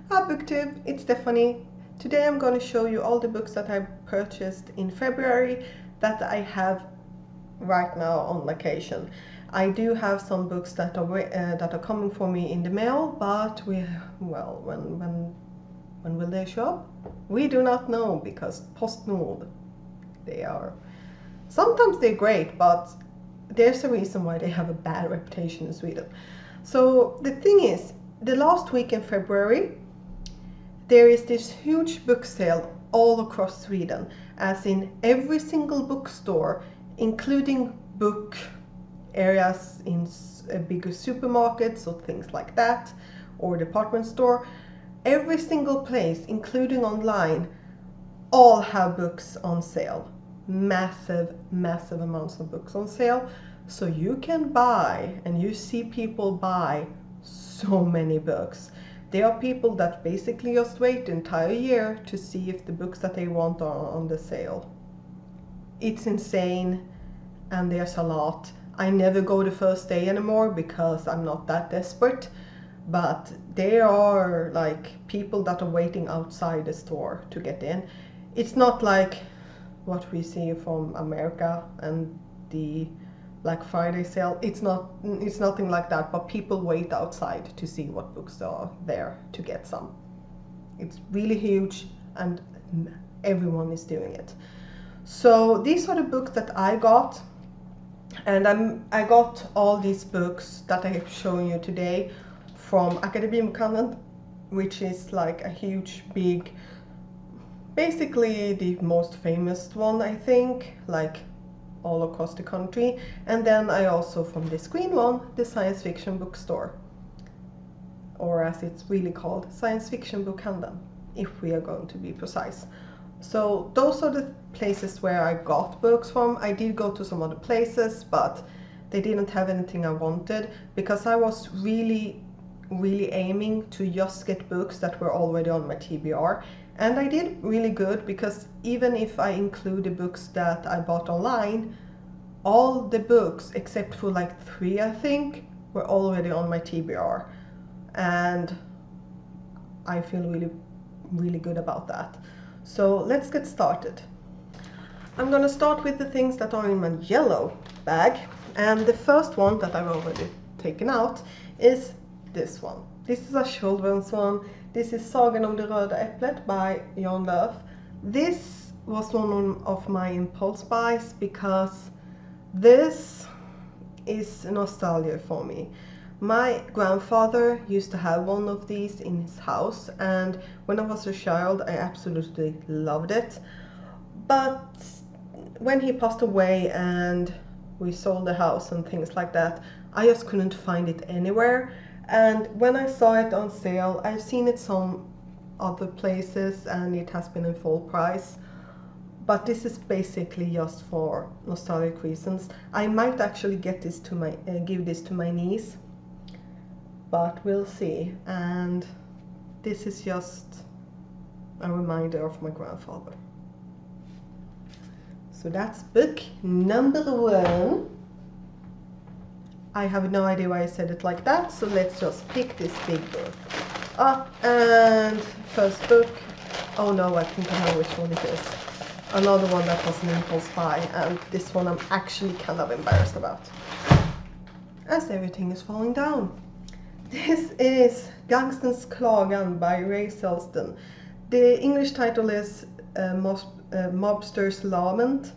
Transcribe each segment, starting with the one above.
Hi BookTube, it's Stephanie. Today I'm going to show you all the books that I purchased in February that I have right now on vacation. I do have some books that are coming for me in the mail, but when will they show up? We do not know, because PostNord, sometimes they're great, but there's a reason why they have a bad reputation in Sweden. So the thing is, the last week in February, there is this huge book sale all across Sweden, as in every single bookstore, including book areas in bigger supermarkets or things like that, or department store. Every single place, including online, all have books on sale. Massive amounts of books on sale. So you can buy, and you see people buy so many books. There are people that basically just wait the entire year to see if the books that they want are on the sale. It's insane, and there's a lot. I never go the first day anymore because I'm not that desperate, but there are like people that are waiting outside the store to get in. It's not like what we see from America and the Black Friday sale. It's nothing like that, but people wait outside to see what books are there to get some. It's really huge, and everyone is doing it. So these are the books that I got, and I got all these books that I have shown you today from Akademibokhandeln, which is like a huge, big, basically the most famous one, I think, like all across the country. And then I also, from this green one, the science fiction bookstore, or as it's really called, Science Fiction Bokhandeln, if we are going to be precise. So those are the places where I got books from. I did go to some other places, but they didn't have anything I wanted, because I was really aiming to just get books that were already on my TBR. And I did really good, because even if I include the books that I bought online, all the books except for like 3, I think, were already on my TBR. And I feel really good about that. So let's get started. I'm gonna start with the things that are in my yellow bag. And the first one that I've already taken out is this one. This is a children's one. This is Sagan om det röda äpplet by Jan Löf. This was one of my impulse buys, because this is nostalgia for me. My grandfather used to have one of these in his house, and when I was a child I absolutely loved it. But when he passed away and we sold the house and things like that, I just couldn't find it anywhere. And when I saw it on sale, I've seen it some other places and it has been in full price. But this is basically just for nostalgic reasons. I might actually get this to give this to my niece, but we'll see. And this is just a reminder of my grandfather. So that's book number 1. I have no idea why I said it like that, so let's just pick this big book up. And first book, oh no, I think I know which one it is. Another one that was an impulse buy, and this one I'm actually kind of embarrassed about, as everything is falling down. This is Johnstons Cloggin by Ray Selston. The English title is Mobster's Lament,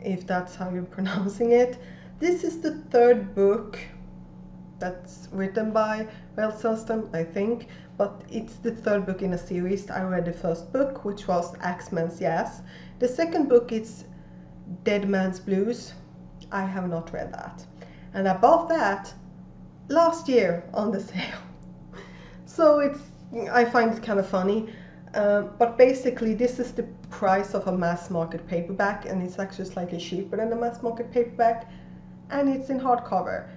if that's how you're pronouncing it. This is the 3rd book that's written by Ray Selston, I think, but it's the 3rd book in a series. I read the first book, which was Axeman's Yas. The 2nd book is Dead Man's Blues. I have not read that. And I bought that last year on the sale. So I find it kind of funny. But basically this is the price of a mass market paperback, and it's actually slightly cheaper than a mass market paperback, and it's in hardcover.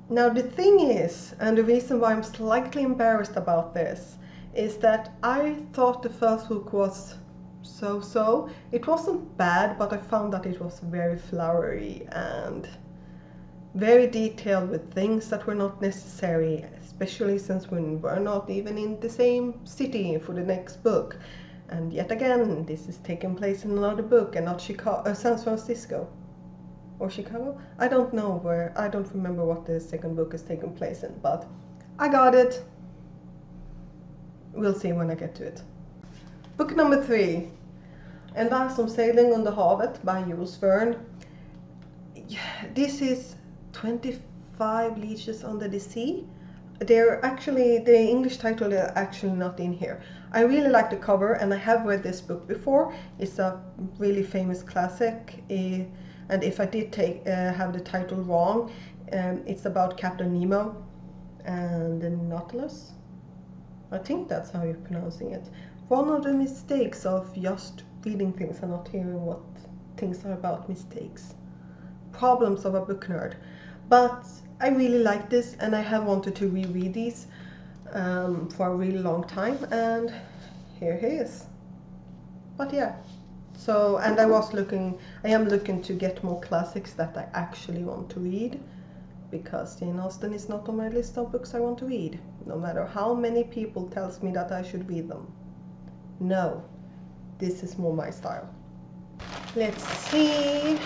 Now the thing is, and the reason why I'm slightly embarrassed about this, is that I thought the first book was so. It wasn't bad, but I found that it was very flowery and very detailed with things that were not necessary, especially since we're not even in the same city for the next book. And yet again, this is taking place in another book and not Chicago, San Francisco. Or Chicago? I don't know where, I don't remember what the second book is taking place in, but I got it. We'll see when I get to it. Book number 3. En värld som sailing under havet by Jules Verne. This is 25 Leagues Under the Sea. They're actually, the English title is actually not in here. I really like the cover and I have read this book before. It's a really famous classic. And if I did have the title wrong, it's about Captain Nemo and the Nautilus. I think that's how you're pronouncing it. One of the mistakes of just reading things and not hearing what things are about, mistakes. Problems of a book nerd. But I really like this and I have wanted to reread these for a really long time, and here he is. But yeah, so, and I am looking to get more classics that I actually want to read, because Jane Austen is not on my list of books I want to read, no matter how many people tells me that I should read them. No, this is more my style. Let's see.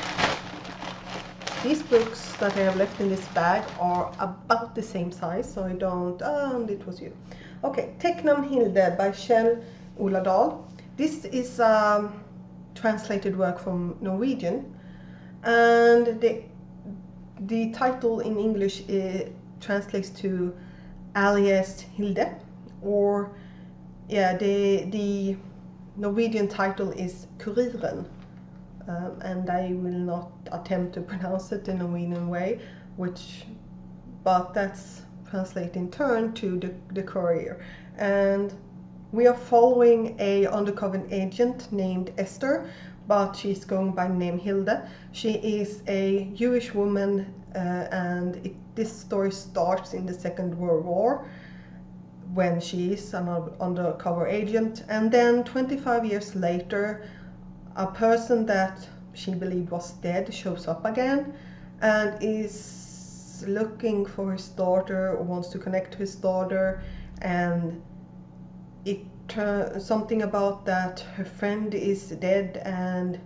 These books that I have left in this bag are about the same size, so I don't, it was you. Okay, Tecknam Hilde by Kjell Ola Dahl. This is a translated work from Norwegian, and the title in English translates to Alias Hilde, or yeah, the Norwegian title is Kuriren. And I will not attempt to pronounce it in a Norwegian way, but that's translated in turn to the courier. And we are following a undercover agent named Esther, but she's going by the name Hilde. She is a Jewish woman, and this story starts in the Second World War, when she is an undercover agent, and then 25 years later, a person that she believed was dead shows up again and is looking for his daughter, or wants to connect to his daughter, and something about that her friend is dead, and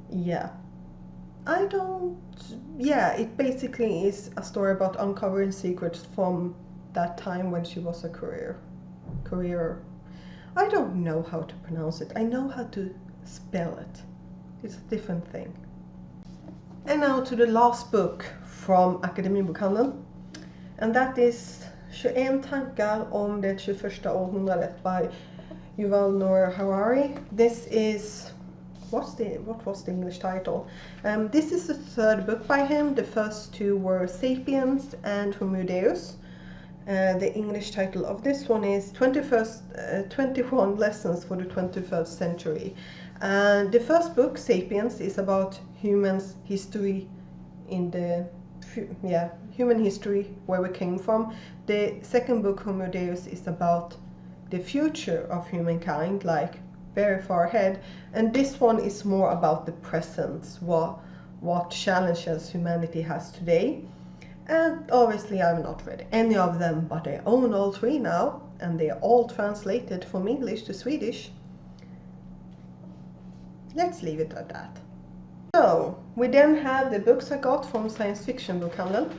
yeah, it basically is a story about uncovering secrets from that time when she was a courier. I don't know how to pronounce it. I know how to spell it. It's a different thing. And now to the last book from Akademibokhandeln, and that is 21 tankar om det 21:a århundradet by Yuval Noah Harari. This is, what was the English title? This is the third book by him. The first two were Sapiens and Homo Deus. The English title of this one is 21 Lessons for the 21st Century. And the first book, Sapiens, is about humans' history human history, where we came from. The second book, Homo Deus, is about the future of humankind, like very far ahead. And this one is more about the present, what challenges humanity has today. And obviously I've not read any of them, but I own all three now, and they are all translated from English to Swedish. Let's leave it at that. So, we then have the books I got from Science Fiction Bokhandeln,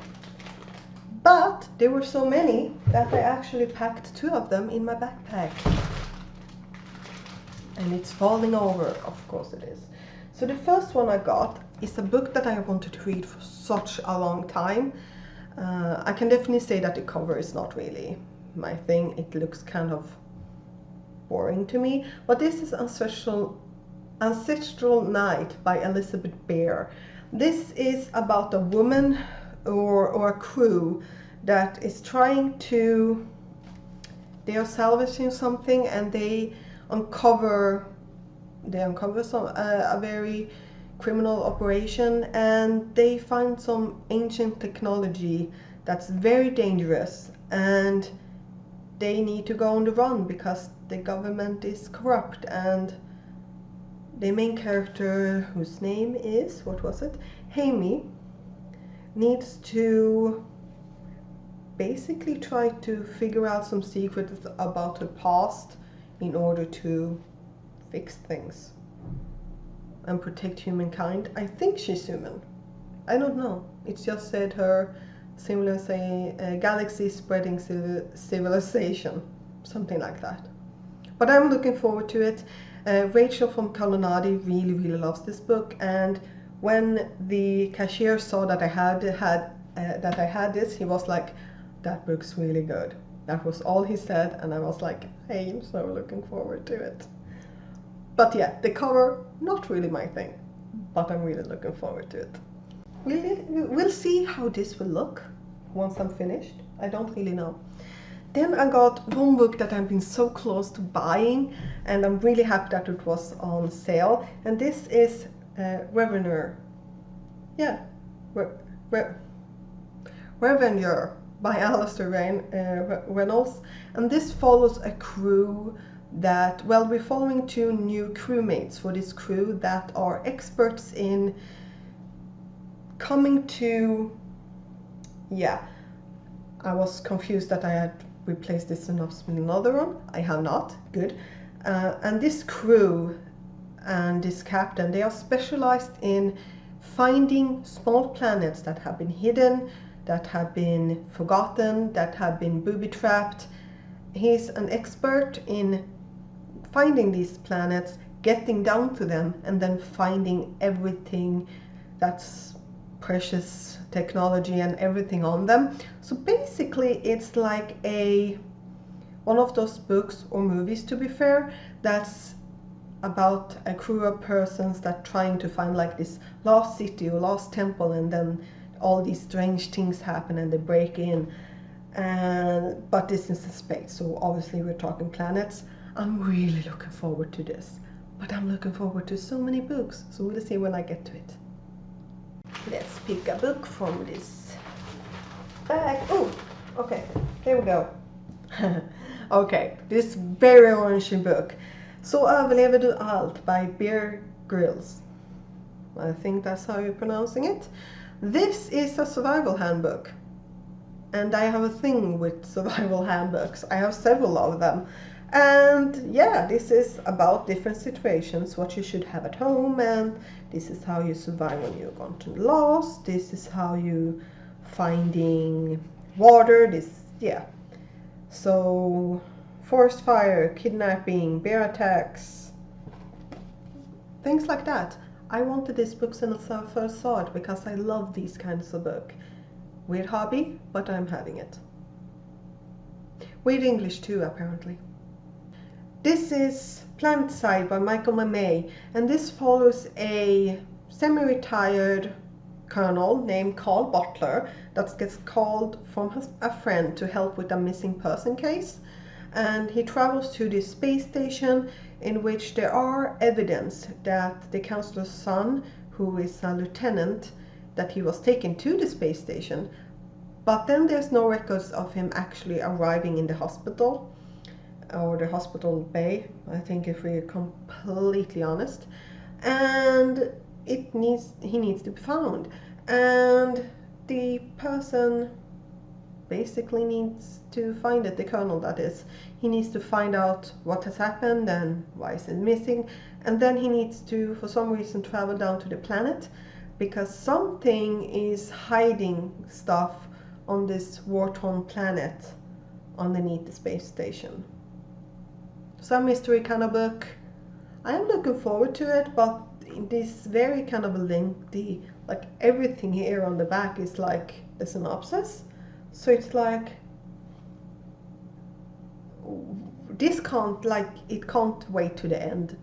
but there were so many that I actually packed 2 of them in my backpack. And it's falling over, of course it is. So the first one I got is a book that I wanted to read for such a long time. I can definitely say that the cover is not really my thing. It looks kind of boring to me, but this is Ancestral Night by Elizabeth Bear. This is about a woman or a crew that is trying to, they are salvaging something, and they uncover a very criminal operation, and they find some ancient technology that's very dangerous, and they need to go on the run because the government is corrupt. And the main character, whose name is, what was it? Hammy, needs to basically tried to figure out some secrets about her past in order to fix things and protect humankind. I think she's human. I don't know. It's just said her similar, say, galaxy spreading civilization, something like that. But I'm looking forward to it. Rachel from Colonnade really loves this book, and when the cashier saw that I had this, he was like, "That book's really good." That was all he said, and I was like, "Hey, I'm so looking forward to it." But yeah, the cover, not really my thing, but I'm really looking forward to it. We'll see how this will look once I'm finished. I don't really know. Then I got one book that I've been so close to buying, and I'm really happy that it was on sale. And this is Revenger. Yeah, Revenger by Alistair Reynolds. And this follows a crew that, well, we're following two new crewmates for this crew that are experts in coming to, yeah, I was confused that I had replaced this synopsis with another one. I have not. Good. And this crew and this captain, they are specialized in finding small planets that have been hidden, that have been forgotten, that have been booby-trapped. He's an expert in finding these planets, getting down to them, and then finding everything that's precious technology and everything on them. So basically it's like one of those books or movies, to be fair, that's about a crew of persons that trying to find like this lost city or lost temple, and then all these strange things happen and they break in. But this is in space, so obviously we're talking planets. I'm really looking forward to this, but I'm looking forward to so many books, so we'll see when I get to it. Let's pick a book from this bag. Oh, okay, here we go. Okay, this very orangey book. Så överlever du allt by Bear Grylls. I think that's how you're pronouncing it. This is a survival handbook. And I have a thing with survival handbooks. I have several of them. And yeah, this is about different situations, what you should have at home, and this is how you survive when you've gone to lost. This is how you finding water. Yeah. So forest fire, kidnapping, bear attacks, things like that. I wanted this book since I first saw it because I love these kinds of books. Weird hobby, but I'm having it. Weird English too, apparently. This is Planetside by Michael Mamay, and this follows a semi-retired colonel named Carl Butler that gets called from a friend to help with a missing person case. And he travels to this space station in which there are evidence that the counselor's son, who is a lieutenant, that he was taken to the space station, but then there's no records of him actually arriving in the hospital or the hospital bay, I think, if we're completely honest. And he needs to be found, and the person basically needs to find it, the colonel that is. He needs to find out what has happened and why is it missing, and then he needs to, for some reason, travel down to the planet because something is hiding stuff on this war-torn planet underneath the space station. Some mystery kind of book. I am looking forward to it, but this very kind of lengthy, like everything here on the back is like the synopsis. So it's like, this can't, like, it can't wait to the end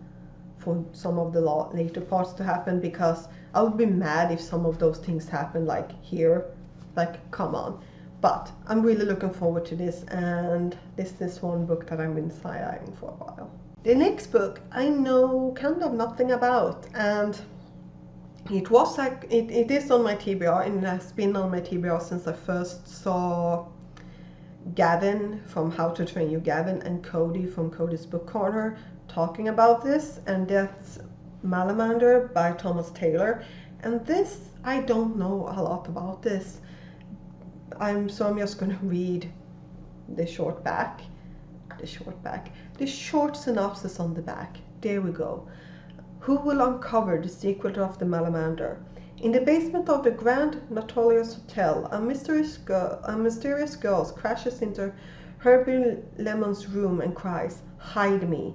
for some of the later parts to happen, because I would be mad if some of those things happen like here, like, come on. But I'm really looking forward to this, and this is one book that I've been side-eyeing for a while. The next book I know kind of nothing about, and it was like, it is on my TBR, and it has been on my TBR since I first saw Gavin from How to Train Your Gavin and Cody from Cody's Book Corner talking about this, and that's Malamander by Thomas Taylor. And this, I don't know a lot about this. I'm just going to read the short synopsis on the back. There we go. Who will uncover the secret of the Malamander? In the basement of the Grand Notorious Hotel, a mysterious girl crashes into Herbie Lemon's room and cries, "Hide me."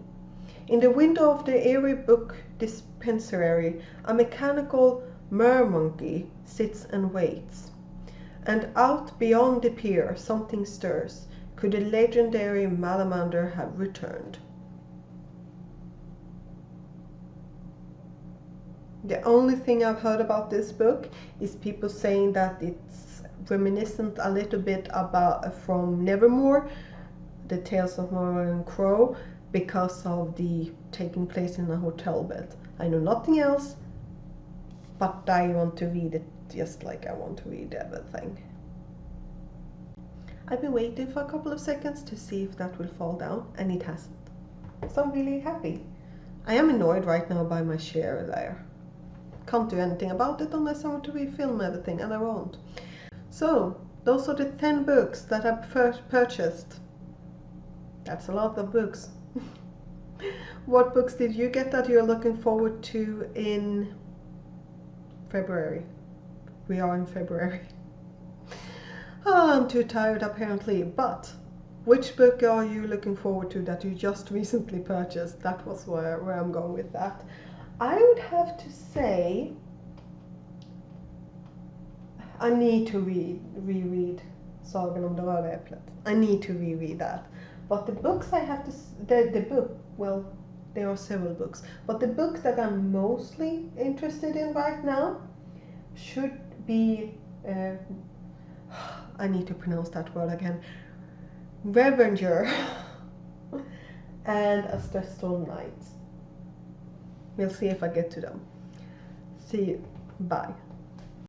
In the window of the eerie book dispensary, a mechanical mermonkey sits and waits. And out beyond the pier, something stirs. Could the legendary Malamander have returned? The only thing I've heard about this book is people saying that it's reminiscent a little bit from Nevermore, the Tales of Mara and Crow, because of the taking place in a hotel bed. I know nothing else, but I want to read it just like I want to read everything. I've been waiting for a couple of seconds to see if that will fall down, and it hasn't. So I'm really happy. I am annoyed right now by my share there. Can't do anything about it unless I want to refilm everything, and I won't. So, those are the 10 books that I've purchased. That's a lot of books. What books did you get that you're looking forward to in February? We are in February. Oh, I'm too tired apparently, but which book are you looking forward to that you just recently purchased? That was where I'm going with that. I would have to say I need to reread Sagan om det röda äpplet. I need to reread that. But the books I have to, well, there are several books, but the book that I'm mostly interested in right now should be, I need to pronounce that word again, Revenger and A Stressful Night. We'll see if I get to them. See you. Bye.